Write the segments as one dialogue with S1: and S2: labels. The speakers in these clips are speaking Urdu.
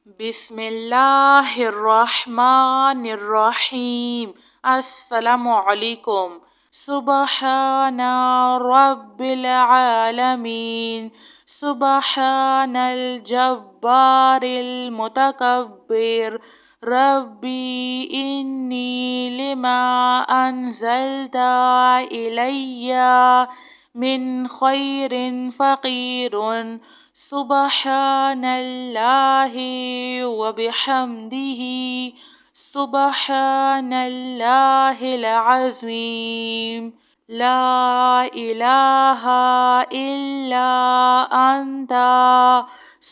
S1: بسم اللہ الرحمن الرحیم۔ السلام علیکم۔ سبحان رب العالمین، سبحان الجبار المتکبر، ربی انی لما انزلت الی من خیر فقیر، سبحان اللہ وبحمدہ، سبحان اللہ العظیم، لا الہ الا انت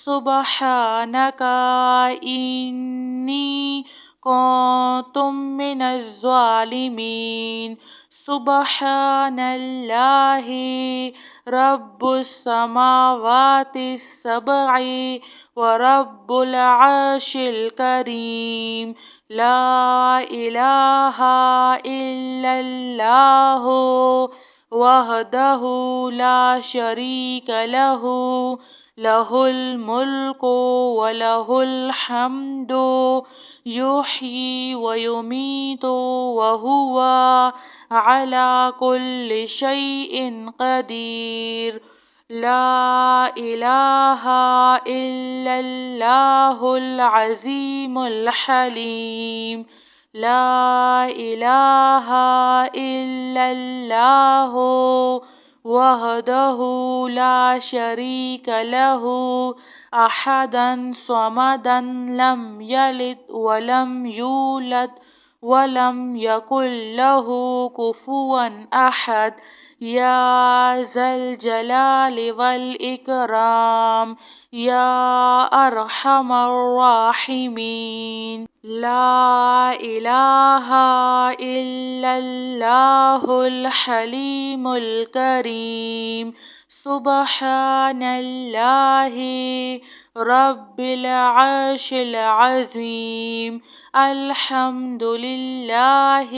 S1: سبحانک انی کنت من الظالمین، سبحان اللہ رب السماوات السبع ورب العرش الکریم، لا الہ الا اللہ وحدہ لا شریک لہ، لہ الملک ولہ الحمد یحیی ویمیت وہو علی کل شیء قدیر، لا الہ الا اللہ العظیم الحلیم، لا الہ الا اللہ وحدہ لا شریک لہ، احدا صمدا لم یلد ولم یولد ولم یکن لہ کفوا احد، یا ذا الجلال والاکرام، یا ارحم الراحمین، لا الہ الا اللہ الحلیم الکریم، سبحان اللہ رب العرش العظیم، الحمد للہ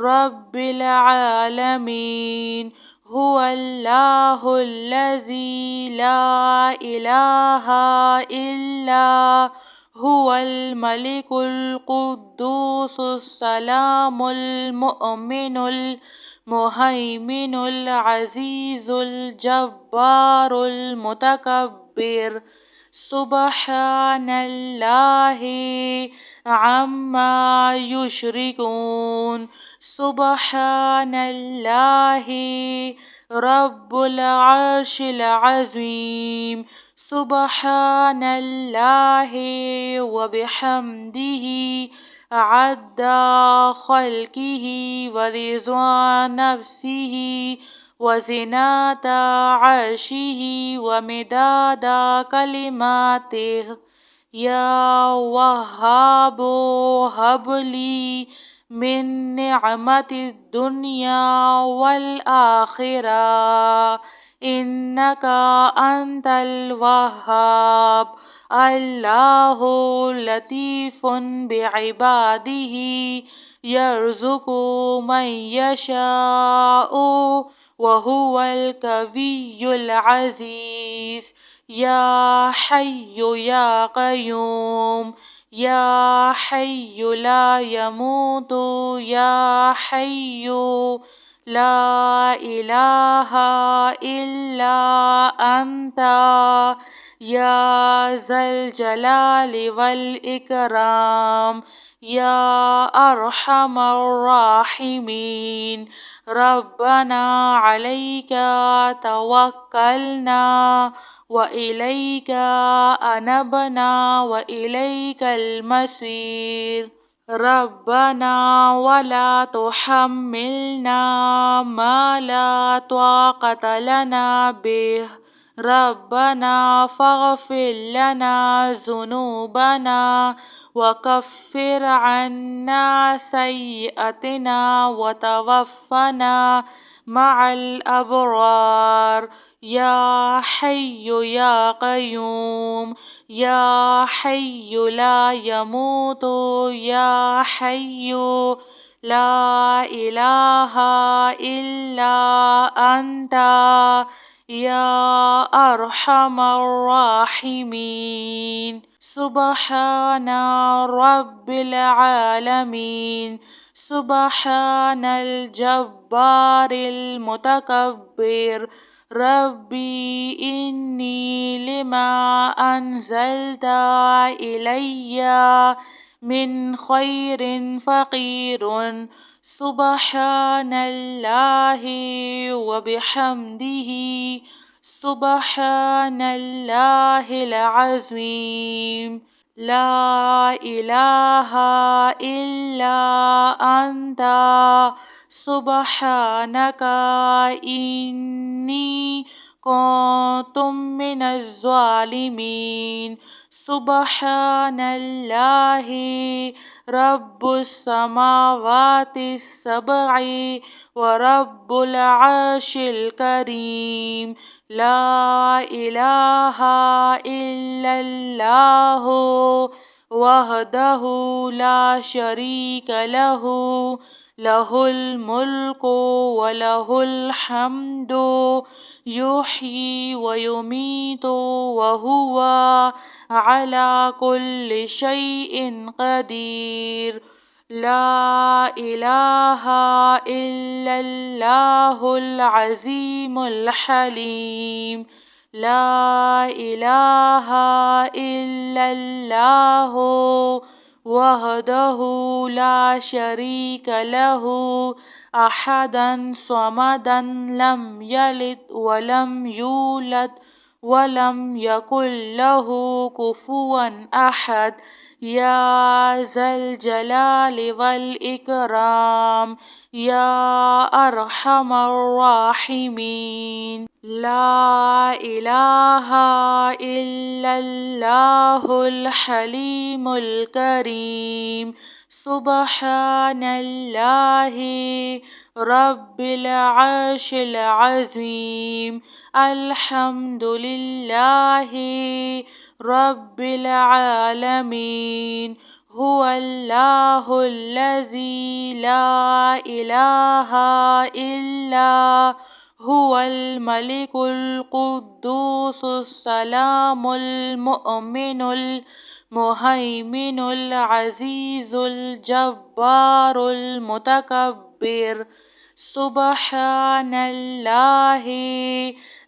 S1: رب العالمین، هو اللہ الذی لا الہ الا هو الملک القدوس السلام المؤمن المہیمن العزیز الجبار المتکبر، سبحان اللہ عما یشرکون، سبحان اللہ رب العرش العظیم، سبحان اللہ وبحمدہ عدد خلقہ ورضا نفسہ وزنة عرشہ ومداد کلماتہ، یا وہاب ہب لی من نعمت الدنیا والآخرہ انک انت الوہاب، اللہ لطیف بعبادہ یرزق من یشاء وہو القوی العزیز، یا حی یا قیوم، یا حی لا یموت، یا حی لا الہ الا انت، یا ذا الجلال والاکرام، یا ارحم الراحمین، ربنا علیک توکلنا وإلیک انبنا وإلیک المصیر، ربنا ولا تحملنا ما لا طاقة لنا به، ربنا فاغفر لنا ذنوبنا وكفر عنا سيئاتنا وتوفنا مع الأبرار، یا حی یا قیوم، یا حی لا یموت، یا حی لا الہ الا انت، يا أرحم الراحمين. سبحان رب العالمين. سبحان الجبار المتكبر. ربي إني لما أنزلت إلي من خير فقير. سبحان الله وبحمده. سبحان الله العظيم. لا إله إلا أنت سبحانك إني كنت من الظالمين. سبحان الله رب السماوات السبع ورب العرش الكريم. لا إله إلا الله وحده لا شريك له. له الملك وله الحمد يحيي ويميت وهو على كل شيء قدير. لا إله إلا الله العظيم الحليم. لا إله إلا الله وحده لا شريك له أحدا صمدا لم يلد ولم يولد ولم يكن له كفوا أحد. يا ذا الجلال والإكرام يا أرحم الراحمين. لا إله إلا الله الحليم الكريم. سبحان الله رب العرش العظيم. الحمد لله رب العالمين. هو الله الذي لا إله إلا هو الملك القدوس السلام المؤمن المهيمن العزيز الجبار المتكبر. سبحان الله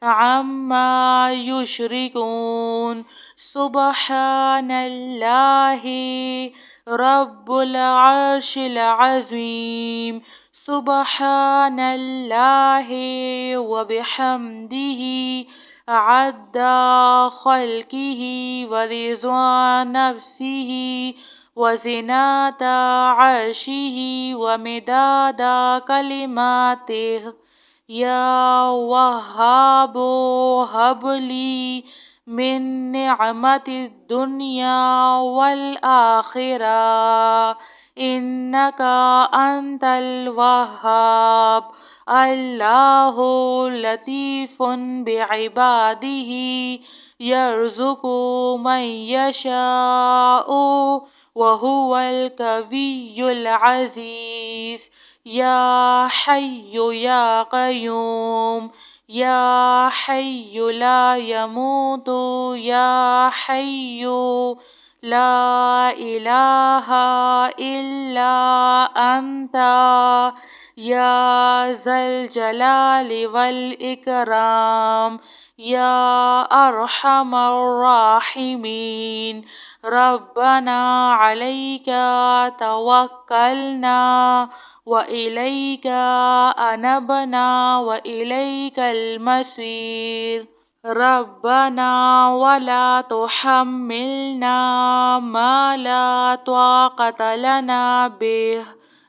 S1: عما يشركون. سبحان الله رب العرش العظيم. سبحان الله وبحمده عد خلقه ورضا نفسه وزنة عرشه ومداد كلماته. يا وهاب هب لي من نعمة الدنيا والآخرة إنك أنت الوهاب. الله لطيف بعباده يرزق من يشاء وهو القوي العزيز. يا حي يا قيوم يا حي لا يموت يا حي لا إله إلا أنت يا ذا الجلال والإكرام يا أرحم الراحمين. ربنا عليك توكلنا وإليك أنبنا وإليك المصير. ربنا ولا تحملنا ما لا طاقة لنا به.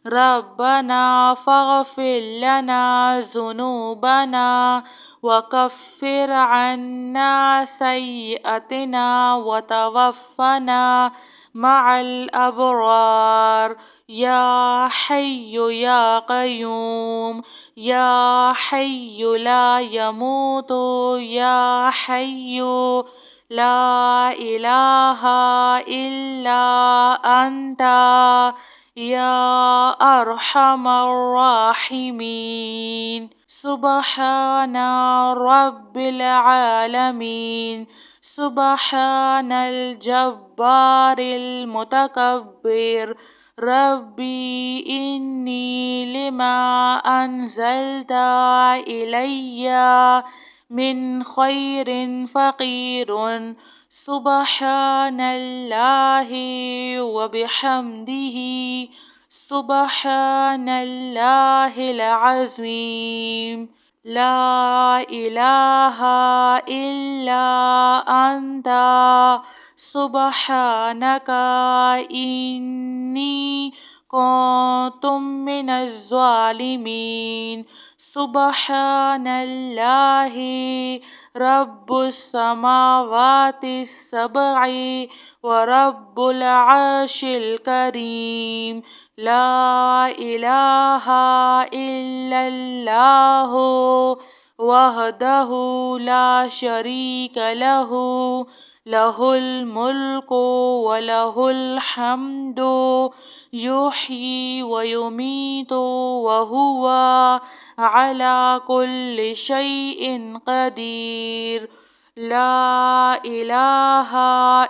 S1: ربنا فاغفر لنا ذنوبنا وكفر عنا سيئاتنا وتوفنا مع الأبرار. يا حي يا قيوم يا حي لا يموت يا حي لا إله إلا أنت يا أرحم الراحمين. سبحان رب العالمين. سبحان الجبار المتكبر. ربي إني لما أنزلت إلي من خير فقير. سبحان الله وبحمده. سبحان الله العظيم. لا إله إلا أنت سبحانك إني كنت من الظالمين. سبحان الله رب السماوات السبع ورب العرش الكريم. لا إله إلا الله وحده لا شريك له. له الملك وله الحمد يحيي ويميت وهو على كل شيء قدير. لا إله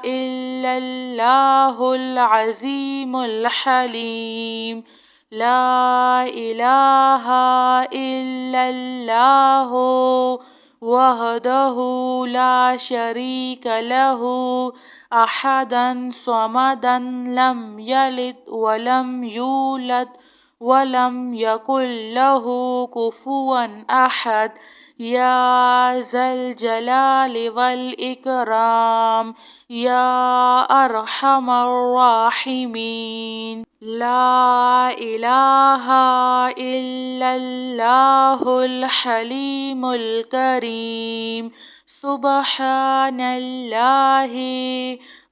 S1: إلا الله العظيم الحليم. لا إله إلا الله وحده لا شريك له أحدا صمدا لم يلد ولم يولد ولم يكن له كفوا أحد. يا ذا الجلال والإكرام يا أرحم الراحمين. لا إله إلا الله الحليم الكريم. سبحان الله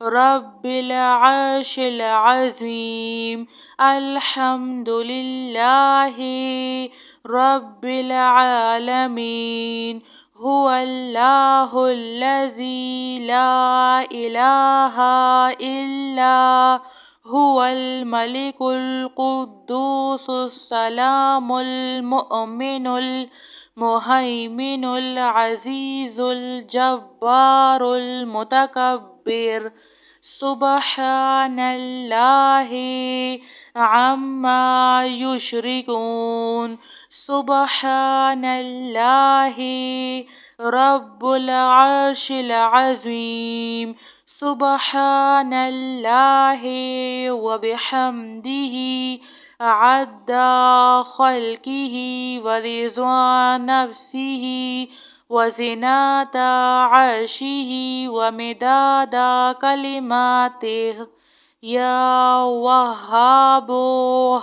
S1: رب العرش العظيم. الحمد لله رب العالمين. هو الله الذي لا إله إلا هو الملك القدوس السلام المؤمن المهيمن العزيز الجبار المتكبر. سبحان الله عما يشركون. سبحان الله رب العرش العظيم. سبحان الله وبحمده عد خلقه ورضا نفسه وزنة عرشه ومداد كلماته. يا وهاب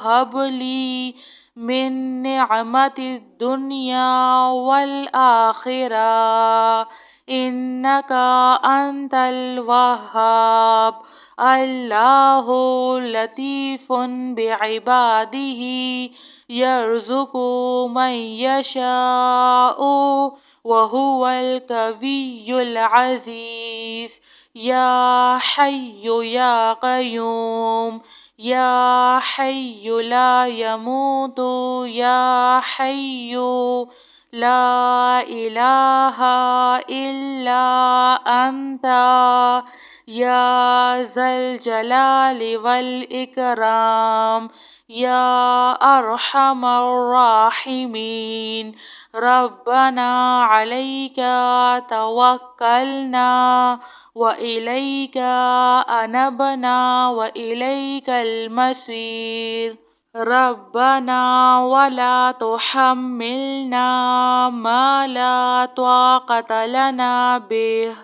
S1: هب لي من نعمة الدنيا والآخرة إنك أنت الوهاب. الله لطيف بعباده يرزق من يشاء وهو القوي العزيز. يا حي يا قيوم يا حي لا يموت يا حي لا إله إلا أنت يا ذا الجلال والإكرام يا أرحم الراحمين. ربنا عليك توكلنا وإليك أنبنا وإليك المصير. ربنا ولا تحملنا ما لا طاقة لنا به.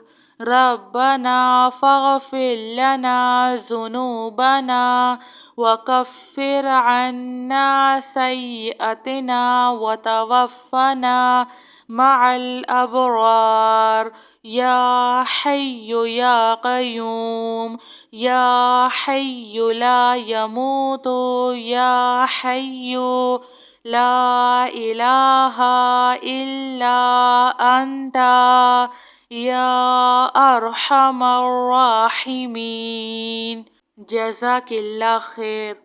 S1: ربنا فاغفر لنا ذنوبنا وكفر عنا سيئاتنا وتوفنا مع الأبرار. يا حي يا قيوم يا حي لا يموت يا حي لا إله إلا أنت يا أرحم الراحمين. جزاك الله خير.